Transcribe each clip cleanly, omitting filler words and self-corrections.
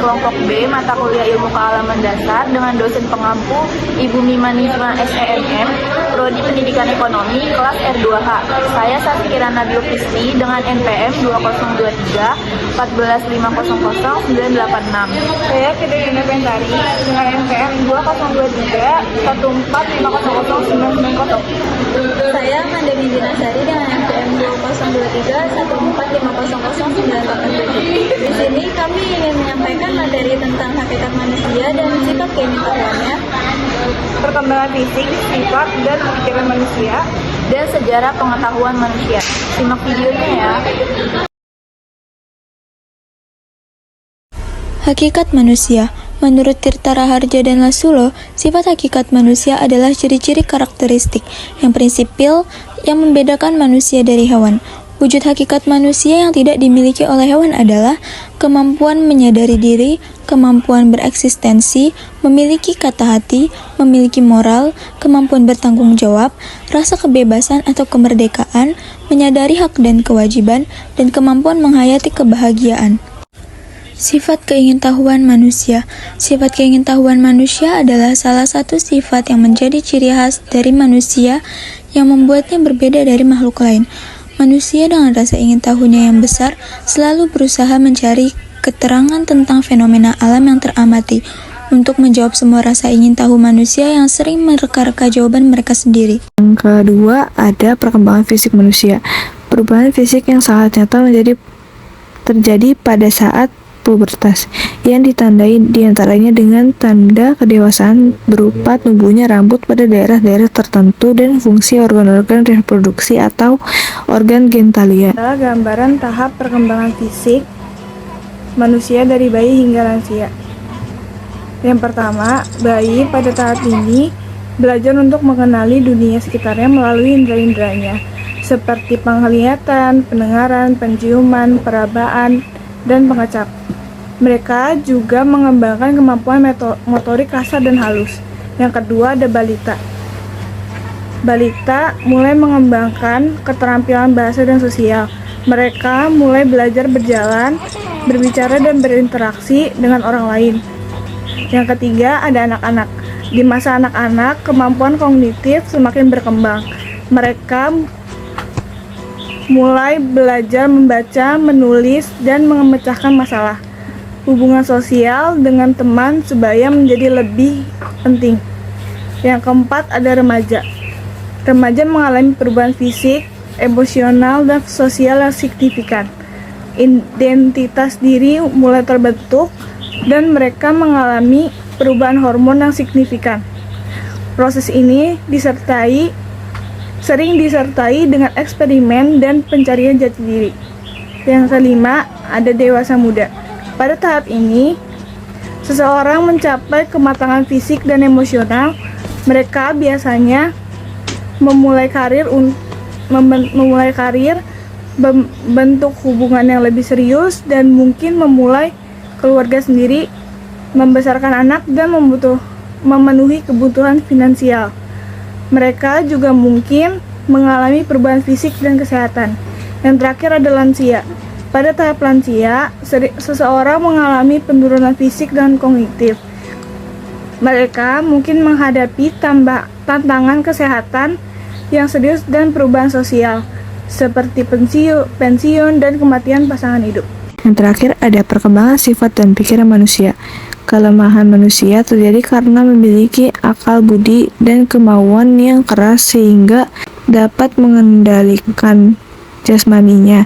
kelompok B mata kuliah Ilmu Kealaman Dasar dengan dosen pengampu Ibu Mimanisma SEMM, Prodi Pendidikan Ekonomi, kelas R2H. Saya Sati Kirana Bilkisni dengan NPM 2023 14500 986. Saya Fidelina Bentari dengan NPM 2023 14500 990. Saya Mandemi Dinasari dengan NPM 2023 14500 987. Di sini kami ingin menyampaikan materi tentang hakikat manusia dan sifat keilmuannya, Perkembangan fisik, sifat, dan pikiran manusia. Dan sejarah pengetahuan manusia. Simak videonya ya. Hakikat manusia. Menurut Tirta Raharja dan Lasulo, sifat hakikat manusia adalah ciri-ciri karakteristik yang prinsipil yang membedakan manusia dari hewan. Wujud hakikat manusia yang tidak dimiliki oleh hewan adalah kemampuan menyadari diri, kemampuan bereksistensi, memiliki kata hati, memiliki moral, kemampuan bertanggung jawab, rasa kebebasan atau kemerdekaan, menyadari hak dan kewajiban, dan kemampuan menghayati kebahagiaan. Sifat keingintahuan manusia. Sifat keingintahuan manusia adalah salah satu sifat yang menjadi ciri khas dari manusia yang membuatnya berbeda dari makhluk lain. Manusia dengan rasa ingin tahunya yang besar selalu berusaha mencari keterangan tentang fenomena alam yang teramati untuk menjawab semua rasa ingin tahu manusia yang sering mereka-reka jawaban mereka sendiri. Yang kedua, ada perkembangan fisik manusia. Perubahan fisik yang sangat nyata terjadi pada saat pubertas, yang ditandai diantaranya dengan tanda kedewasaan berupa tumbuhnya rambut pada daerah-daerah tertentu dan fungsi organ-organ reproduksi atau organ genitalia. Adalah gambaran tahap perkembangan fisik manusia dari bayi hingga lansia. Yang pertama, bayi pada tahap ini belajar untuk mengenali dunia sekitarnya melalui indera-inderanya, seperti penglihatan, pendengaran, penciuman, perabaan, dan pengecap. Mereka juga mengembangkan kemampuan motorik kasar dan halus. Yang kedua ada balita. Balita mulai mengembangkan keterampilan bahasa dan sosial. Mereka mulai belajar berjalan, berbicara, dan berinteraksi dengan orang lain. Yang ketiga ada anak-anak. Di masa anak-anak, kemampuan kognitif semakin berkembang. Mereka mulai belajar membaca, menulis, dan memecahkan masalah. Hubungan sosial dengan teman sebaya menjadi lebih penting. Yang keempat ada remaja. Remaja mengalami perubahan fisik, emosional, dan sosial yang signifikan. Identitas diri mulai terbentuk dan mereka mengalami perubahan hormon yang signifikan. Proses ini sering disertai dengan eksperimen dan pencarian jati diri. Yang kelima ada dewasa muda. Pada tahap ini, seseorang mencapai kematangan fisik dan emosional. Mereka biasanya memulai karir, membentuk hubungan yang lebih serius, dan mungkin memulai keluarga sendiri, membesarkan anak, dan memenuhi kebutuhan finansial. Mereka juga mungkin mengalami perubahan fisik dan kesehatan. Yang terakhir ada lansia. Pada tahap lansia, seseorang mengalami penurunan fisik dan kognitif. Mereka mungkin menghadapi tantangan kesehatan yang serius dan perubahan sosial, seperti pensiun dan kematian pasangan hidup. Yang terakhir ada perkembangan sifat dan pikiran manusia. Kelemahan manusia terjadi karena memiliki akal budi dan kemauan yang keras sehingga dapat mengendalikan jasmaninya.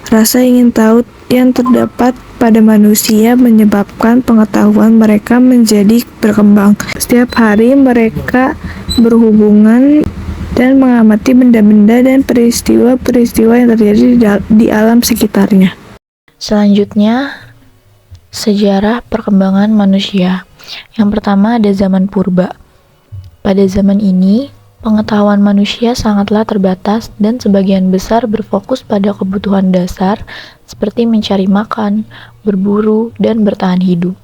Rasa ingin tahu yang terdapat pada manusia menyebabkan pengetahuan mereka menjadi berkembang. Setiap hari mereka berhubungan dan mengamati benda-benda dan peristiwa-peristiwa yang terjadi di alam sekitarnya. Selanjutnya, sejarah perkembangan manusia. Yang pertama ada zaman purba. Pada zaman ini, pengetahuan manusia sangatlah terbatas dan sebagian besar berfokus pada kebutuhan dasar seperti mencari makan, berburu, dan bertahan hidup.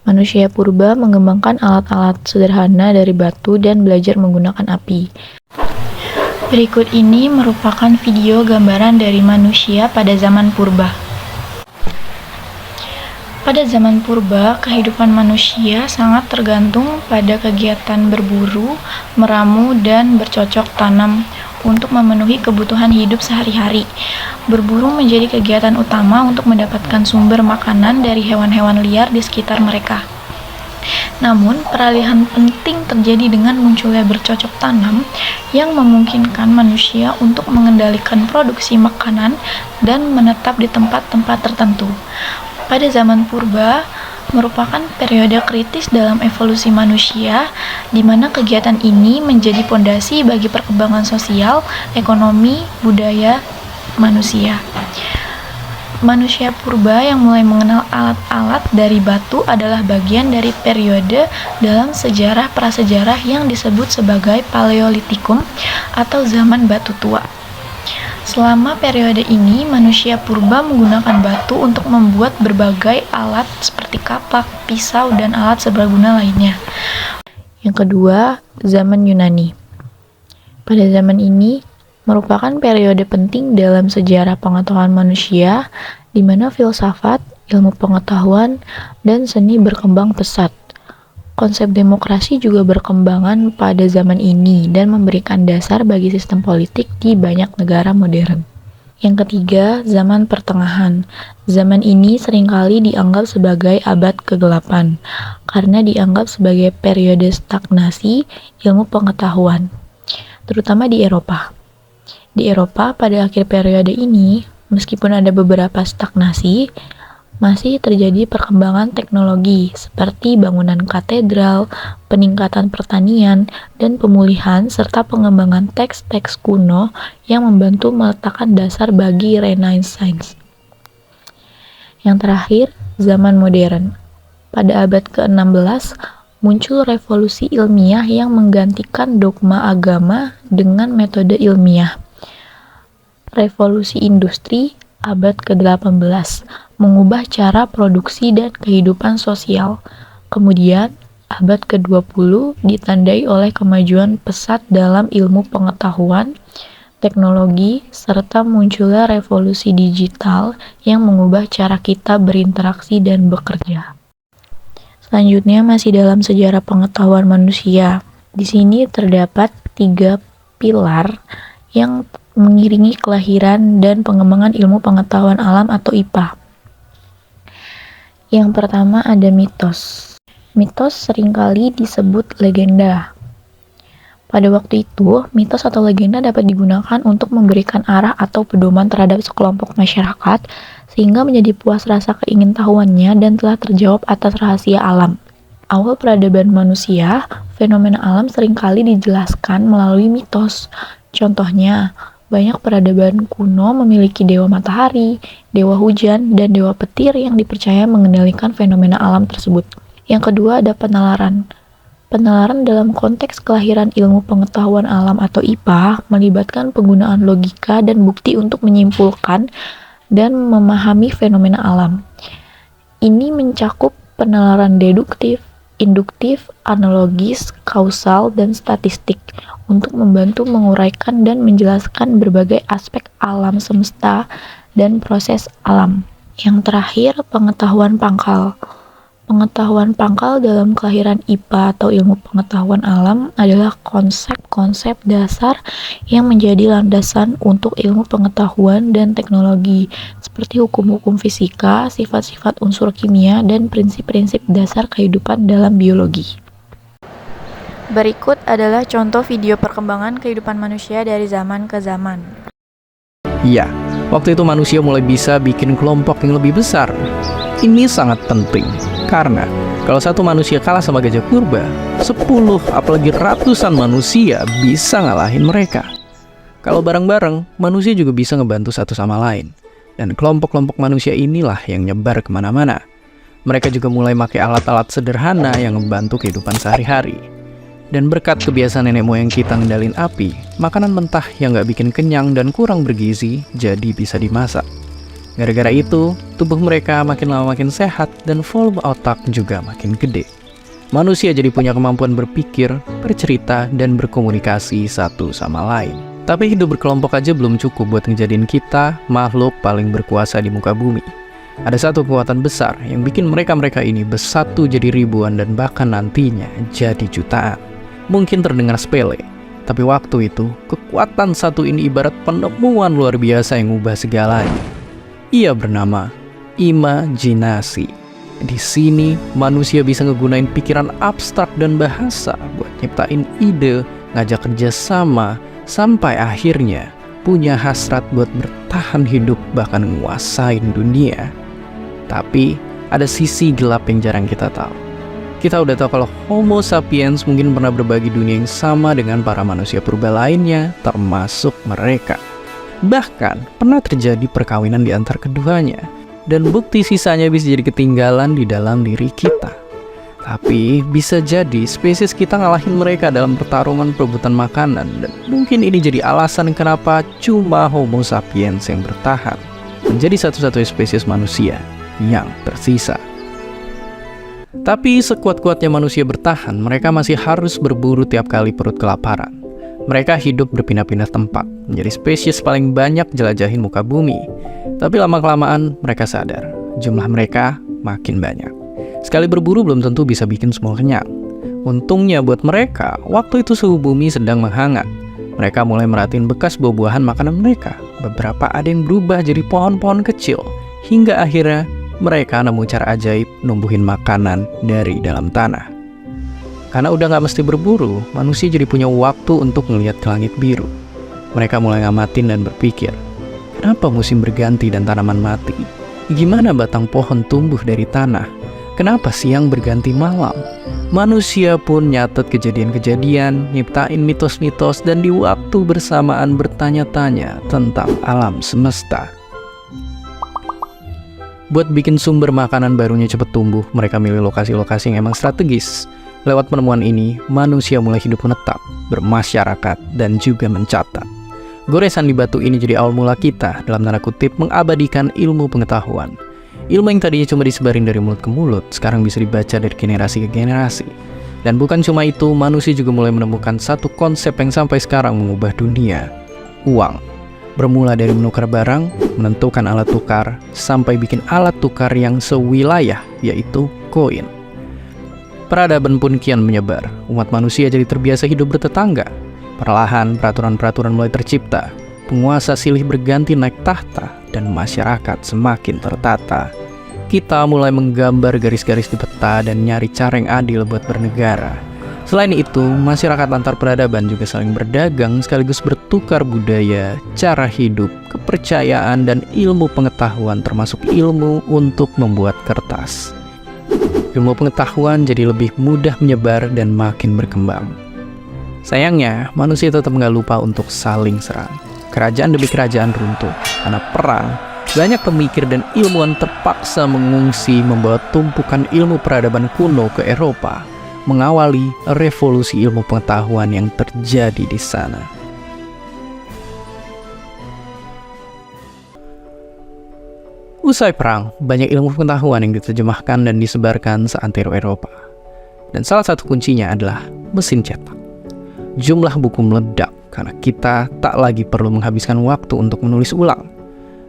Manusia purba mengembangkan alat-alat sederhana dari batu dan belajar menggunakan api. Berikut ini merupakan video gambaran dari manusia pada zaman purba. Pada zaman purba, kehidupan manusia sangat tergantung pada kegiatan berburu, meramu, dan bercocok tanam untuk memenuhi kebutuhan hidup sehari-hari. Berburu menjadi kegiatan utama untuk mendapatkan sumber makanan dari hewan-hewan liar di sekitar mereka. Namun, peralihan penting terjadi dengan munculnya bercocok tanam yang memungkinkan manusia untuk mengendalikan produksi makanan dan menetap di tempat-tempat tertentu. Pada zaman purba, merupakan periode kritis dalam evolusi manusia, di mana kegiatan ini menjadi pondasi bagi perkembangan sosial, ekonomi, budaya manusia. Manusia purba yang mulai mengenal alat-alat dari batu adalah bagian dari periode dalam sejarah prasejarah yang disebut sebagai Paleolitikum atau zaman batu tua. Selama periode ini, manusia purba menggunakan batu untuk membuat berbagai alat seperti kapak, pisau, dan alat serbaguna lainnya. Yang kedua, zaman Yunani. Pada zaman ini, merupakan periode penting dalam sejarah pengetahuan manusia, di mana filsafat, ilmu pengetahuan, dan seni berkembang pesat. Konsep demokrasi juga berkembangan pada zaman ini dan memberikan dasar bagi sistem politik di banyak negara modern. Yang ketiga, zaman pertengahan. Zaman ini seringkali dianggap sebagai abad kegelapan, karena dianggap sebagai periode stagnasi ilmu pengetahuan, terutama di Eropa. Di Eropa, pada akhir periode ini, meskipun ada beberapa stagnasi, masih terjadi perkembangan teknologi seperti bangunan katedral, peningkatan pertanian, dan pemulihan serta pengembangan teks-teks kuno yang membantu meletakkan dasar bagi Renaissance. Yang terakhir, zaman modern. Pada abad ke-16, muncul revolusi ilmiah yang menggantikan dogma agama dengan metode ilmiah. Revolusi industri abad ke-18 mengubah cara produksi dan kehidupan sosial. Kemudian, abad ke-20 ditandai oleh kemajuan pesat dalam ilmu pengetahuan, teknologi, serta munculnya revolusi digital yang mengubah cara kita berinteraksi dan bekerja. Selanjutnya masih dalam sejarah pengetahuan manusia. Di sini terdapat 3 pilar yang mengiringi kelahiran dan pengembangan ilmu pengetahuan alam atau IPA. Yang pertama ada mitos. Mitos seringkali disebut legenda. Pada waktu itu, mitos atau legenda dapat digunakan untuk memberikan arah atau pedoman terhadap sekelompok masyarakat sehingga menjadi puas rasa keingintahuannya dan telah terjawab atas rahasia alam. Awal peradaban manusia, fenomena alam seringkali dijelaskan melalui mitos. Contohnya, banyak peradaban kuno memiliki dewa matahari, dewa hujan, dan dewa petir yang dipercaya mengendalikan fenomena alam tersebut. Yang kedua ada penalaran. Penalaran dalam konteks kelahiran ilmu pengetahuan alam atau IPA melibatkan penggunaan logika dan bukti untuk menyimpulkan dan memahami fenomena alam. Ini mencakup penalaran deduktif, induktif, analogis, kausal, dan statistik untuk membantu menguraikan dan menjelaskan berbagai aspek alam semesta dan proses alam. Yang terakhir, pengetahuan pangkal. Pengetahuan pangkal dalam kelahiran IPA atau ilmu pengetahuan alam adalah konsep-konsep dasar yang menjadi landasan untuk ilmu pengetahuan dan teknologi, seperti hukum-hukum fisika, sifat-sifat unsur kimia, dan prinsip-prinsip dasar kehidupan dalam biologi. Berikut adalah contoh video perkembangan kehidupan manusia dari zaman ke zaman. Ya, waktu itu manusia mulai bisa bikin kelompok yang lebih besar. Ini sangat penting, karena kalau satu manusia kalah sama gajah purba, 10 apalagi ratusan manusia bisa ngalahin mereka. Kalau bareng-bareng, manusia juga bisa ngebantu satu sama lain. Dan kelompok-kelompok manusia inilah yang nyebar kemana-mana. Mereka juga mulai pakai alat-alat sederhana yang ngebantu kehidupan sehari-hari. Dan berkat kebiasaan nenek moyang kita ngendalin api, makanan mentah yang gak bikin kenyang dan kurang bergizi jadi bisa dimasak. Gara-gara itu, tubuh mereka makin lama makin sehat dan volume otak juga makin gede. Manusia jadi punya kemampuan berpikir, bercerita, dan berkomunikasi satu sama lain. Tapi hidup berkelompok aja belum cukup buat ngejadiin kita makhluk paling berkuasa di muka bumi. Ada satu kekuatan besar yang bikin mereka-mereka ini bersatu jadi ribuan dan bahkan nantinya jadi jutaan. Mungkin terdengar sepele, tapi waktu itu kekuatan satu ini ibarat penemuan luar biasa yang ubah segalanya. Ia bernama imajinasi. Di sini manusia bisa ngegunain pikiran abstrak dan bahasa buat nyiptain ide, ngajak kerjasama, sampai akhirnya punya hasrat buat bertahan hidup bahkan nguasain dunia. Tapi ada sisi gelap yang jarang kita tahu. Kita udah tahu kalau Homo sapiens mungkin pernah berbagi dunia yang sama dengan para manusia purba lainnya, termasuk mereka. Bahkan pernah terjadi perkawinan di antar keduanya, dan bukti sisanya bisa jadi ketinggalan di dalam diri kita. Tapi bisa jadi spesies kita ngalahin mereka dalam pertarungan perebutan makanan, dan mungkin ini jadi alasan kenapa cuma Homo sapiens yang bertahan menjadi satu-satunya spesies manusia yang tersisa. Tapi sekuat-kuatnya manusia bertahan, mereka masih harus berburu tiap kali perut kelaparan. Mereka hidup berpindah-pindah tempat, menjadi spesies paling banyak jelajahin muka bumi. Tapi lama-kelamaan mereka sadar, jumlah mereka makin banyak. Sekali berburu belum tentu bisa bikin semua kenyang. Untungnya buat mereka, waktu itu suhu bumi sedang menghangat. Mereka mulai merhatiin bekas buah-buahan makanan mereka. Beberapa ada yang berubah jadi pohon-pohon kecil, hingga akhirnya mereka nemu cara ajaib numbuhin makanan dari dalam tanah. Karena udah gak mesti berburu, manusia jadi punya waktu untuk ngelihat ke langit biru. Mereka mulai ngamatin dan berpikir, kenapa musim berganti dan tanaman mati? Gimana batang pohon tumbuh dari tanah? Kenapa siang berganti malam? Manusia pun nyatet kejadian-kejadian, nyiptain mitos-mitos, dan di waktu bersamaan bertanya-tanya tentang alam semesta. Buat bikin sumber makanan barunya cepat tumbuh, mereka milih lokasi-lokasi yang emang strategis. Lewat penemuan ini, manusia mulai hidup menetap, bermasyarakat, dan juga mencatat. Goresan di batu ini jadi awal mula kita, dalam tanda kutip, mengabadikan ilmu pengetahuan. Ilmu yang tadinya cuma disebarin dari mulut ke mulut, sekarang bisa dibaca dari generasi ke generasi. Dan bukan cuma itu, manusia juga mulai menemukan satu konsep yang sampai sekarang mengubah dunia. Uang. Bermula dari menukar barang, menentukan alat tukar, sampai bikin alat tukar yang sewilayah, yaitu koin. Peradaban pun kian menyebar. Umat manusia jadi terbiasa hidup bertetangga. Perlahan, peraturan-peraturan mulai tercipta. Penguasa silih berganti naik tahta, dan masyarakat semakin tertata. Kita mulai menggambar garis-garis di peta dan nyari cara yang adil buat bernegara. Selain itu, masyarakat antar peradaban juga saling berdagang sekaligus bertukar budaya, cara hidup, kepercayaan, dan ilmu pengetahuan termasuk ilmu untuk membuat kertas. Ilmu pengetahuan jadi lebih mudah menyebar dan makin berkembang. Sayangnya, manusia tetap nggak lupa untuk saling serang. Kerajaan demi kerajaan runtuh karena perang. Banyak pemikir dan ilmuwan terpaksa mengungsi membawa tumpukan ilmu peradaban kuno ke Eropa, mengawali revolusi ilmu pengetahuan yang terjadi di sana. Usai perang, banyak ilmu pengetahuan yang diterjemahkan dan disebarkan seantero Eropa. Dan salah satu kuncinya adalah mesin cetak. Jumlah buku meledak karena kita tak lagi perlu menghabiskan waktu untuk menulis ulang.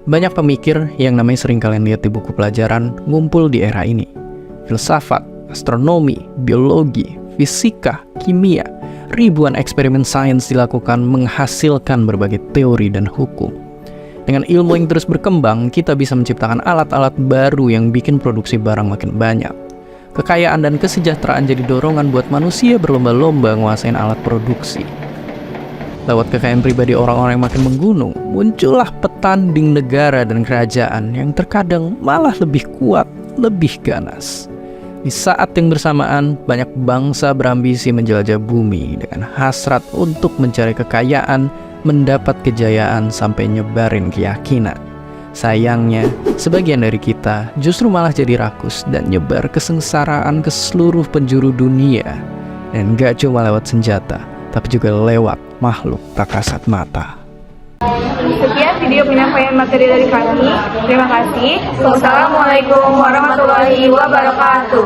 Banyak pemikir yang namanya sering kalian lihat di buku pelajaran ngumpul di era ini. Filsafat, astronomi, biologi, fisika, kimia, ribuan eksperimen sains dilakukan menghasilkan berbagai teori dan hukum. Dengan ilmu yang terus berkembang, kita bisa menciptakan alat-alat baru yang bikin produksi barang makin banyak. Kekayaan dan kesejahteraan jadi dorongan buat manusia berlomba-lomba nguasain alat produksi. Lewat kekayaan pribadi orang-orang yang makin menggunung, muncullah petanding negara dan kerajaan yang terkadang malah lebih kuat, lebih ganas. Di saat yang bersamaan, banyak bangsa berambisi menjelajah bumi dengan hasrat untuk mencari kekayaan, mendapat kejayaan sampai nyebarin keyakinan. Sayangnya, sebagian dari kita justru malah jadi rakus dan nyebar kesengsaraan ke seluruh penjuru dunia. Dan gak cuma lewat senjata, tapi juga lewat makhluk tak kasat mata. Sekian video penyampaian materi dari kami. Terima kasih. Wassalamualaikum warahmatullahi wabarakatuh.